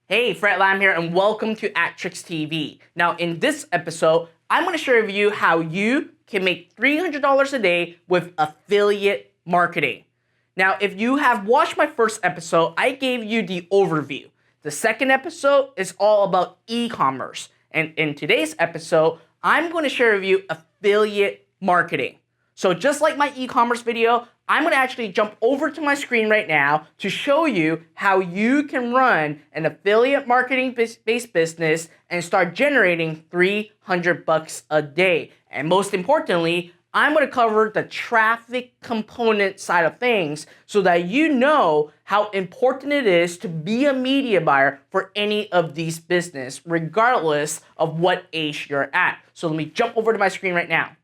Hey, Fred Lam here, and welcome to Adtrics TV. Now, in this episode, I'm going to share with you how you can make $300 a day with affiliate marketing. Now, if you have watched my first episode, I gave you the overview. The second episode is all about e-commerce. And in today's episode, I'm going to share with you affiliate marketing. So just like my e-commerce video, I'm going to actually jump over to my screen right now to show you how you can run an affiliate marketing based business and start generating $300 a day. And most importantly, I'm going to cover the traffic component side of things so that you know how important it is to be a media buyer for any of these business, regardless of what age you're at. So let me jump over to my screen right now.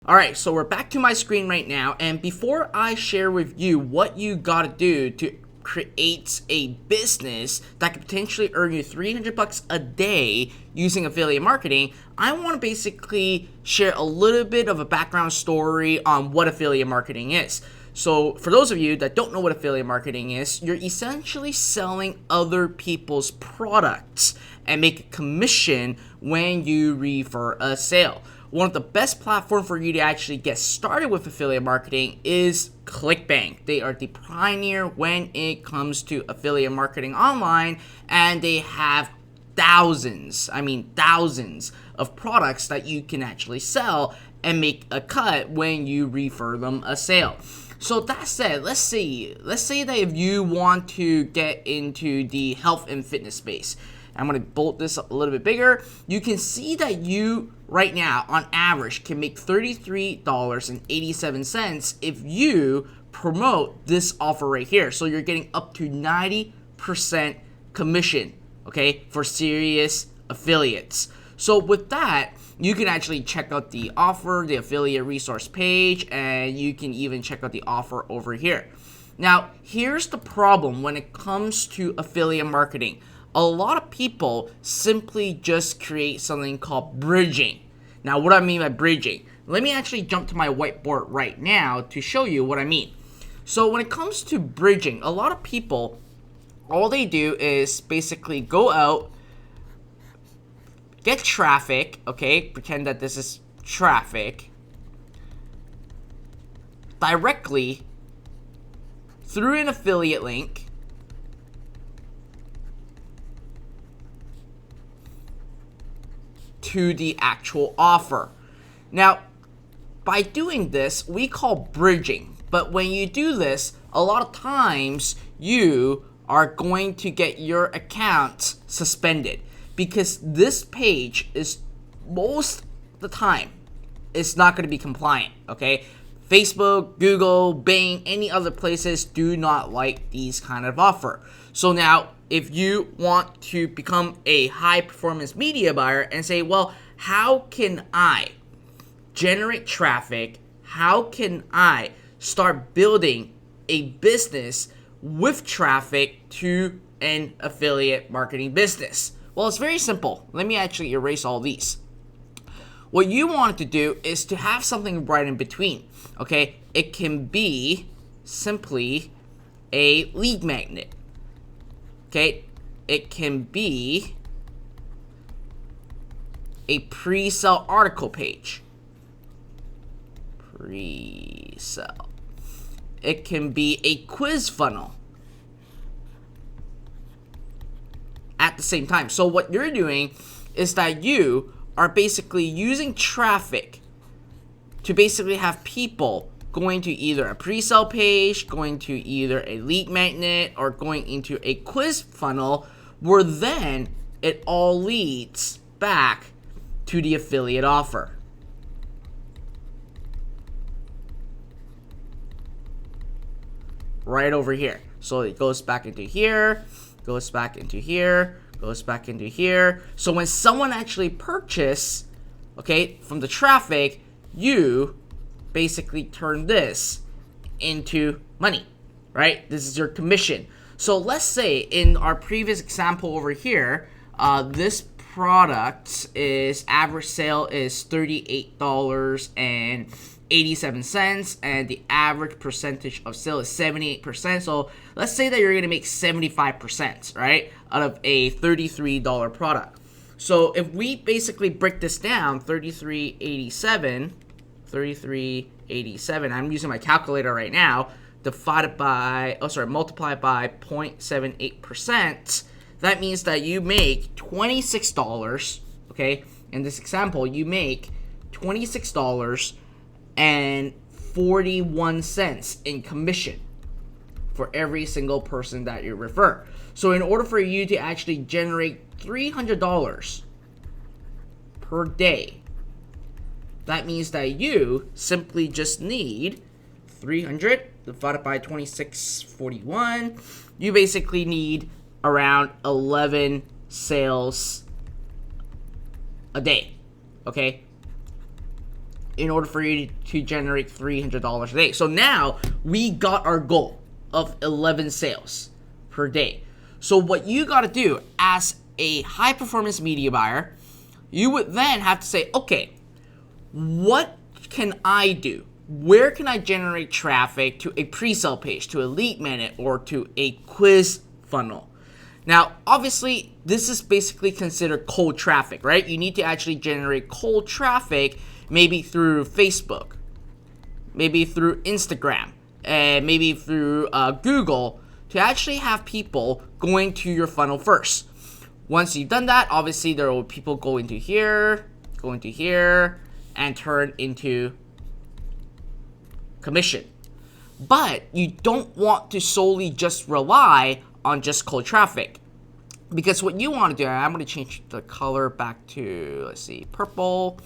Alright, so we're back to my screen right now, and before I share with you what you gotta do to create a business that could potentially earn you $300 a day using affiliate marketing, I want to basically share a little bit of a background story on what affiliate marketing is. So for those of you that don't know what affiliate marketing is, you're essentially selling other people's products and make a commission when you refer a sale. One of the best platforms for you to actually get started with affiliate marketing is ClickBank. They are the pioneer when it comes to affiliate marketing online, and they have thousands of products that you can actually sell and make a cut when you refer them a sale. So that said, let's say that if you want to get into the health and fitness space, I'm going to bolt this a little bit bigger. You can see that you right now on average can make $33.87 if you promote this offer right here. So you're getting up to 90% commission, okay, for serious affiliates. So with that, you can actually check out the offer, the affiliate resource page, and you can even check out the offer over here. Now, here's the problem when it comes to affiliate marketing. A lot of people simply just create something called bridging. Now, what do I mean by bridging? Let me actually jump to my whiteboard right now to show you what I mean. So when it comes to bridging, a lot of people, all they do is basically go out, get traffic, okay, pretend that this is traffic, directly through an affiliate link, to the actual offer. Now, by doing this, we call bridging. But when you do this, a lot of times you are going to get your account suspended because this page is most of the time it's not going to be compliant, okay? Facebook, Google, Bing, any other places do not like these kind of offer. So now, if you want to become a high performance media buyer and say, well, how can I generate traffic? How can I start building a business with traffic to an affiliate marketing business? Well, it's very simple. Let me actually erase all these. What you want to do is to have something right in between, okay? It can be simply a lead magnet. Okay, it can be a pre-sale article page. Pre-sale. It can be a quiz funnel at the same time. So what you're doing is that you are basically using traffic to basically have people going to either a pre-sale page, going to either a lead magnet, or going into a quiz funnel, where then it all leads back to the affiliate offer. Right over here. So it goes back into here, goes back into here, goes back into here. So when someone actually purchases, okay, from the traffic, you basically turn this into money, right? This is your commission. So let's say in our previous example over here, this product is average sale is $38 87 cents, and the average percentage of sale is 78%. So let's say that you're going to make 75%, right, out of a $33 product. So if we basically break this down, 33.87, I'm using my calculator right now, multiplied by 0.78%, that means that you make $26, okay? In this example, you make $26.41 in commission for every single person that you refer. So in order for you to actually generate $300 per day, that means that you simply just need 300 divided by 26.41. You basically need around 11 sales a day, okay, in order for you to generate $300 a day. So now we got our goal of 11 sales per day. So what you got to do as a high performance media buyer, you would then have to say, okay, what can I do? Where can I generate traffic to a pre-sale page, to a lead magnet, or to a quiz funnel? Now, obviously, this is basically considered cold traffic, right? You need to actually generate cold traffic, maybe through Facebook, maybe through Instagram, and maybe through Google, to actually have people going to your funnel first. Once you've done that, obviously there will be people go into here, and turn into commission. But you don't want to solely just rely on just cold traffic, because what you want to do, I'm going to change the color back to, let's see, purple.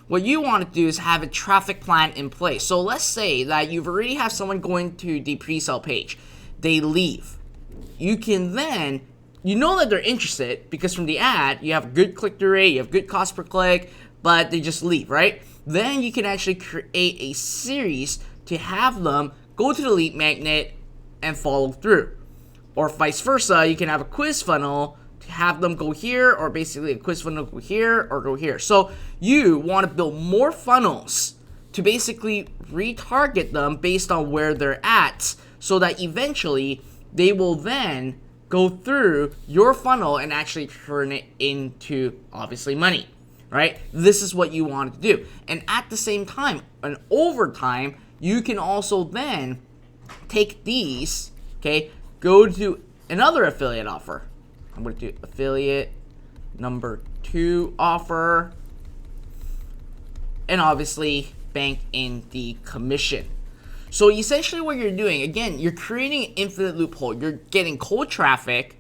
What you want to do is have a traffic plan in place. So let's say that you've already have someone going to the pre-sale page. They leave. You can then, you know that they're interested because from the ad, you have good click-through rate, you have good cost per click, but they just leave, right? Then you can actually create a series to have them go to the lead magnet and follow through. Or vice versa, you can have a quiz funnel to have them go here, or basically a quiz funnel go here or go here. So you want to build more funnels to basically retarget them based on where they're at, so that eventually they will then go through your funnel and actually turn it into, obviously, money, right? This is what you want to do. And at the same time, and over time, you can also then take these, okay, go to another affiliate offer. I'm going to do affiliate number 2 offer, and obviously bank in the commission. So essentially what you're doing, again, you're creating an infinite loophole. You're getting cold traffic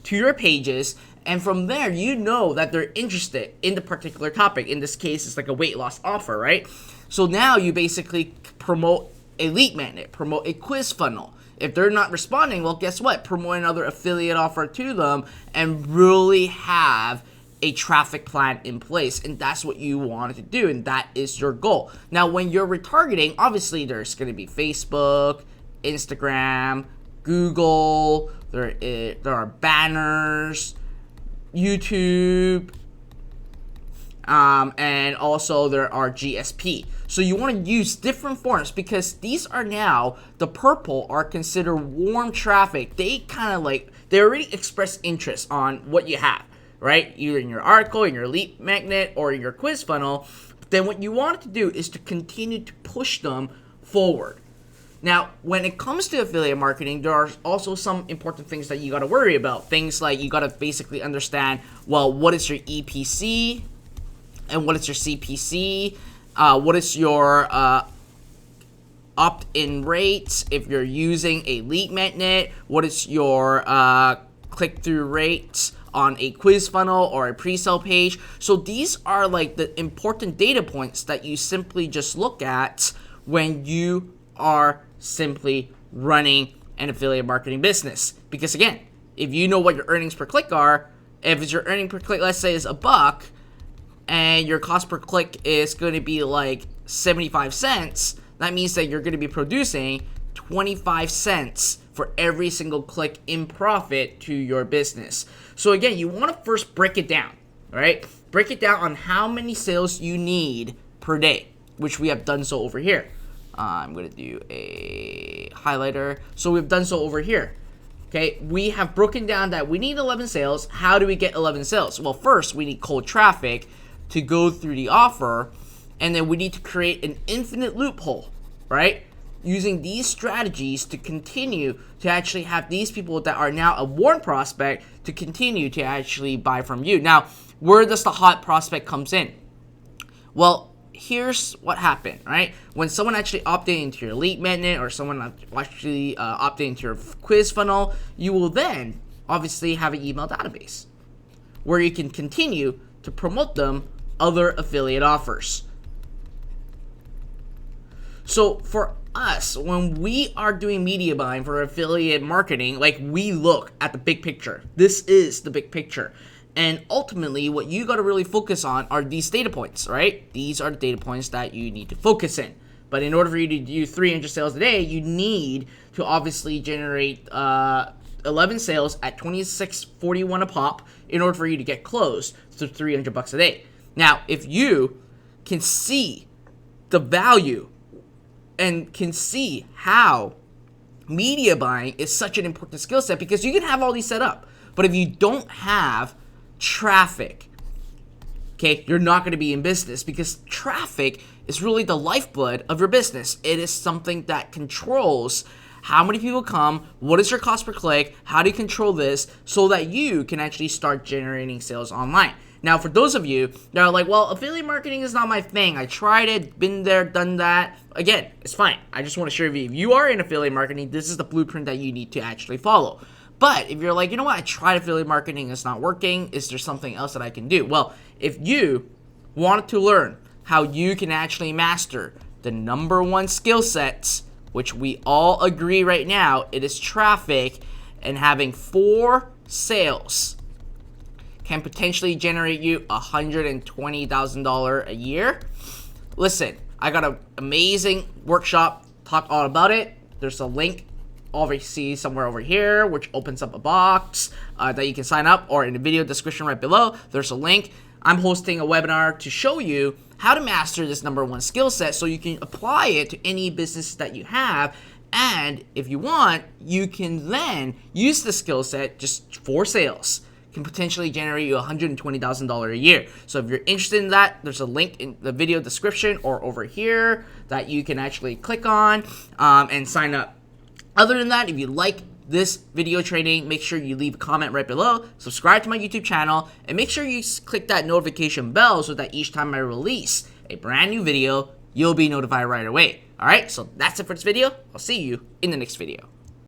to your pages, and from there, you know that they're interested in the particular topic. In this case, it's like a weight loss offer, right? So now you basically promote a lead magnet, promote a quiz funnel. If they're not responding, well, guess what? Promote another affiliate offer to them and really have a traffic plan in place. And that's what you wanted to do, and that is your goal. Now, when you're retargeting, obviously there's going to be Facebook, Instagram, Google, there are banners, YouTube, and also there are GSP. So you want to use different forms, because these are now, the purple are considered warm traffic. They kind of like, they already express interest on what you have, right? Either in your article, in your lead magnet, or your quiz funnel. Then what you want to do is to continue to push them forward. Now, when it comes to affiliate marketing, there are also some important things that you got to worry about. Things like you got to basically understand, well, what is your EPC and what is your CPC? What is your opt-in rates if you're using a lead magnet? What is your click-through rates on a quiz funnel or a pre-sale page? So these are like the important data points that you simply just look at when you are simply running an affiliate marketing business. Because again, if you know what your earnings per click are, if it's your earning per click, let's say is $1, and your cost per click is going to be like 75 cents, that means that you're going to be producing 25 cents for every single click in profit to your business. So again, you want to first break it down, right? Break it down on how many sales you need per day. which we have done so over here. I'm going to do a highlighter. So we've done so over here. Okay, we have broken down that we need 11 sales. How do we get 11 sales? Well, first, we need cold traffic to go through the offer, and then we need to create an infinite loophole, right? Using these strategies to continue to actually have these people that are now a warm prospect to continue to actually buy from you. Now, where does the hot prospect comes in? Well, here's what happened, right? When someone actually opted into your lead magnet or someone actually opted into your quiz funnel, you will then obviously have an email database where you can continue to promote them other affiliate offers. So for us, when we are doing media buying for affiliate marketing, like, we look at the big picture. This is the big picture. And ultimately, what you got to really focus on are these data points, right? These are the data points that you need to focus in. But in order for you to do 300 sales a day, you need to obviously generate 11 sales at $26.41 a pop in order for you to get close to $300 a day. Now, if you can see the value and can see how media buying is such an important skill set, because you can have all these set up, but if you don't have traffic, okay, you're not going to be in business, because traffic is really the lifeblood of your business. It is something that controls how many people come, what is your cost per click, how do you control this so that you can actually start generating sales online. Now, for those of you that are like, well, affiliate marketing is not my thing, I tried it, been there, done that, again, it's fine. I just want to share with you, if you are in affiliate marketing, this is the blueprint that you need to actually follow. But if you're like, you know what, I tried affiliate marketing, it's not working, is there something else that I can do? Well, if you wanted to learn how you can actually master the number one skill sets, which we all agree right now, it is traffic, and having 4 sales can potentially generate you $120,000 a year. Listen, I got an amazing workshop, talk all about it. There's a link obviously somewhere over here, which opens up a box that you can sign up, or in the video description right below, there's a link. I'm hosting a webinar to show you how to master this number one skill set so you can apply it to any business that you have. And if you want, you can then use the skill set, just 4 sales can potentially generate you $120,000 a year. So if you're interested in that, there's a link in the video description or over here that you can actually click on and sign up. Other than that, if you like this video training, make sure you leave a comment right below, subscribe to my YouTube channel, and make sure you click that notification bell so that each time I release a brand new video, you'll be notified right away. Alright, so that's it for this video. I'll see you in the next video.